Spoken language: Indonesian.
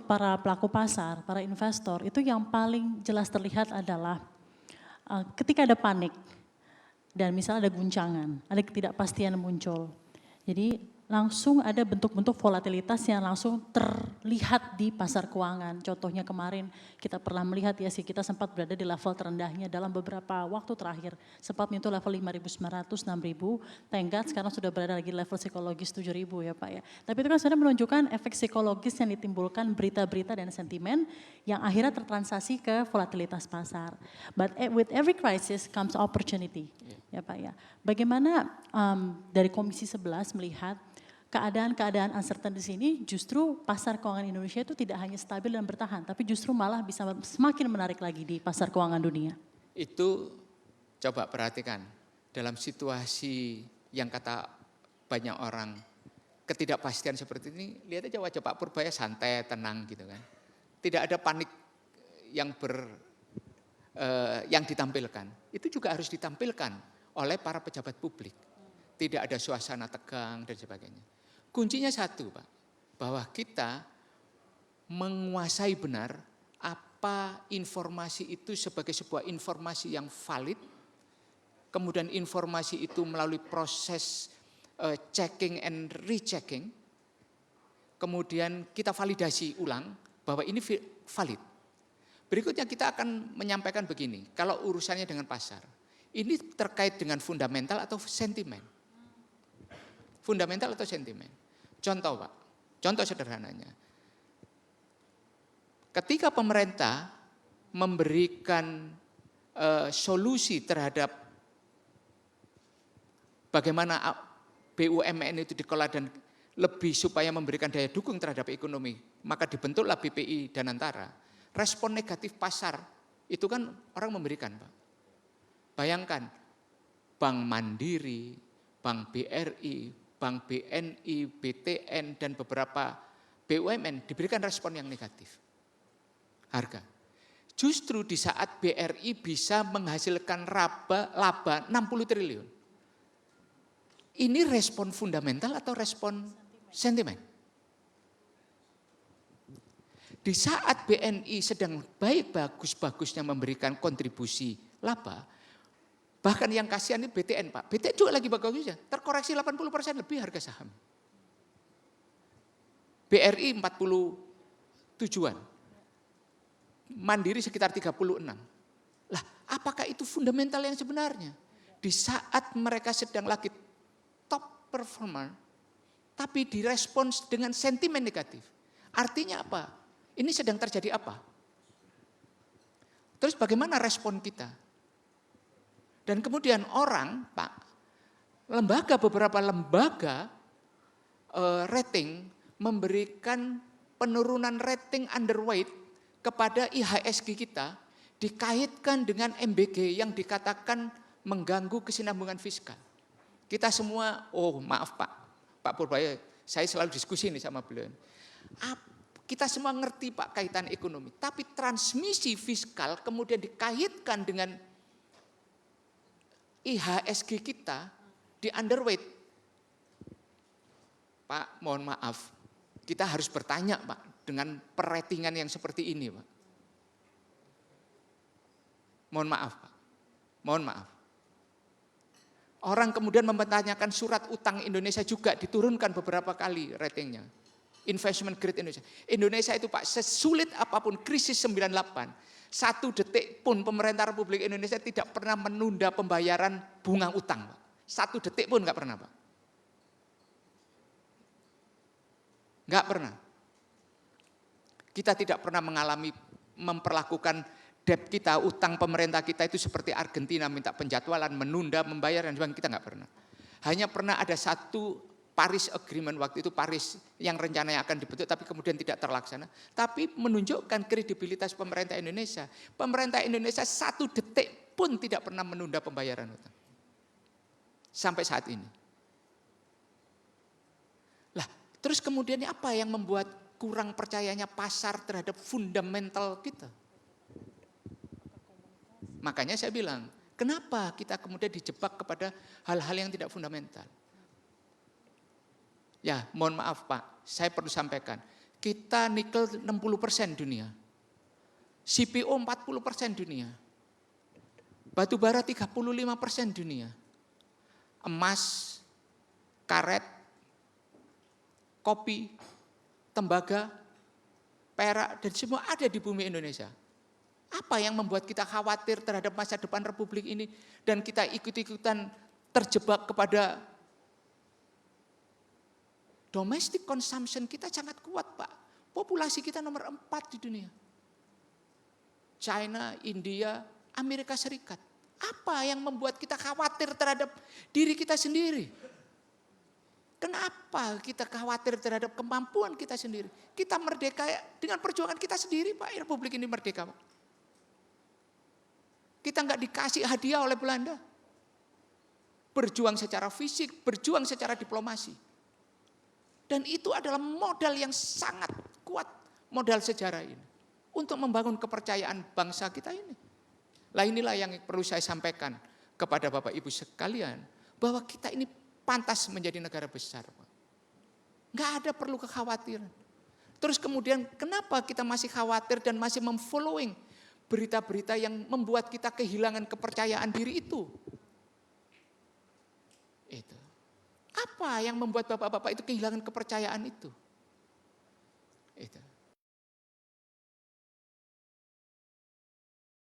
untuk para pelaku pasar, para investor, itu yang paling jelas terlihat adalah ketika ada panik dan misalnya ada guncangan, ada ketidakpastian muncul. Jadi langsung ada bentuk-bentuk volatilitas yang langsung terlihat di pasar keuangan. Contohnya kemarin kita pernah melihat ya sih, kita sempat berada di level terendahnya dalam beberapa waktu terakhir. Sempat menyentuh level 5.900, 6.000, tenggat sekarang sudah berada lagi di level psikologis 7.000 ya Pak ya. Tapi itu kan sudah menunjukkan efek psikologis yang ditimbulkan berita-berita dan sentimen yang akhirnya tertransaksi ke volatilitas pasar. But with every crisis comes opportunity ya Pak ya. Bagaimana dari Komisi 11 melihat keadaan-keadaan uncertain di sini, justru pasar keuangan Indonesia itu tidak hanya stabil dan bertahan, tapi justru malah bisa semakin menarik lagi di pasar keuangan dunia. Itu coba perhatikan, dalam situasi yang kata banyak orang, ketidakpastian seperti ini, lihat aja wajah Pak Purbaya santai, tenang gitu kan. Tidak ada panik yang yang ditampilkan. Itu juga harus ditampilkan oleh para pejabat publik. Tidak ada suasana tegang dan sebagainya. Kuncinya satu Pak, bahwa kita menguasai benar apa informasi itu sebagai sebuah informasi yang valid, kemudian informasi itu melalui proses checking and rechecking, kemudian kita validasi ulang bahwa ini valid. Berikutnya kita akan menyampaikan begini, kalau urusannya dengan pasar, ini terkait dengan fundamental atau sentimen. Fundamental atau sentimen. Contoh Pak, contoh sederhananya. Ketika pemerintah memberikan solusi terhadap bagaimana BUMN itu dikelola dan lebih supaya memberikan daya dukung terhadap ekonomi, maka dibentuklah BPI Danantara. Respon negatif pasar itu kan orang memberikan Pak. Bayangkan, Bank Mandiri, Bank BRI, Bank BNI, BTN, dan beberapa BUMN diberikan respon yang negatif. Harga. Justru di saat BRI bisa menghasilkan laba 60 triliun. Ini respon fundamental atau respon sentimen? Di saat BNI sedang bagus-bagusnya memberikan kontribusi laba, bahkan yang kasihan ini BTN Pak. BTN juga lagi bagusnya, terkoreksi 80% lebih harga saham. BRI 47-an. Mandiri sekitar 36. Lah, apakah itu fundamental yang sebenarnya? Di saat mereka sedang lagi top performer, tapi direspons dengan sentimen negatif. Artinya apa? Ini sedang terjadi apa? Terus bagaimana respon kita? Dan kemudian orang, Pak, beberapa lembaga rating memberikan penurunan rating underweight kepada IHSG kita, dikaitkan dengan MBG yang dikatakan mengganggu kesinambungan fiskal. Kita semua, oh maaf Pak Purbaya, saya selalu diskusi nih sama beliau. Kita semua ngerti Pak kaitan ekonomi, tapi transmisi fiskal kemudian dikaitkan dengan IHSG kita di underweight. Pak, mohon maaf, kita harus bertanya Pak dengan perratingan yang seperti ini Pak. Mohon maaf Pak, mohon maaf. Orang kemudian mempertanyakan surat utang Indonesia juga diturunkan beberapa kali ratingnya. Investment grade Indonesia. Indonesia itu Pak, sesulit apapun krisis 98, 1 detik pun pemerintah Republik Indonesia tidak pernah menunda pembayaran bunga utang Pak. 1 detik pun enggak pernah Pak. Enggak pernah. Kita tidak pernah mengalami memperlakukan debt kita, utang pemerintah kita itu seperti Argentina minta penjadwalan, menunda membayar dan sebagainya, kita enggak pernah. Hanya pernah ada satu Paris Agreement, waktu itu Paris yang rencananya akan dibentuk tapi kemudian tidak terlaksana. Tapi menunjukkan kredibilitas pemerintah Indonesia. Pemerintah Indonesia 1 detik pun tidak pernah menunda pembayaran utang. Sampai saat ini. Lah, terus kemudian apa yang membuat kurang percayanya pasar terhadap fundamental kita? Makanya saya bilang, kenapa kita kemudian dijebak kepada hal-hal yang tidak fundamental? Ya, mohon maaf Pak, saya perlu sampaikan. Kita nikel 60% dunia. CPO 40% dunia. Batu bara 35% dunia. Emas, karet, kopi, tembaga, perak, dan semua ada di bumi Indonesia. Apa yang membuat kita khawatir terhadap masa depan Republik ini dan kita ikut-ikutan terjebak kepada domestic consumption kita sangat kuat, Pak. Populasi kita nomor 4 di dunia. China, India, Amerika Serikat. Apa yang membuat kita khawatir terhadap diri kita sendiri? Kenapa kita khawatir terhadap kemampuan kita sendiri? Kita merdeka dengan perjuangan kita sendiri, Pak. Republik ini merdeka, Pak. Kita nggak dikasih hadiah oleh Belanda. Berjuang secara fisik, berjuang secara diplomasi. Dan itu adalah modal yang sangat kuat, modal sejarah ini. Untuk membangun kepercayaan bangsa kita ini. Lah inilah yang perlu saya sampaikan kepada Bapak Ibu sekalian. Bahwa kita ini pantas menjadi negara besar. Nggak ada perlu kekhawatiran. Terus kemudian kenapa kita masih khawatir dan masih memfollowing berita-berita yang membuat kita kehilangan kepercayaan diri itu? Itu. Apa yang membuat bapak-bapak itu kehilangan kepercayaan itu? Itu.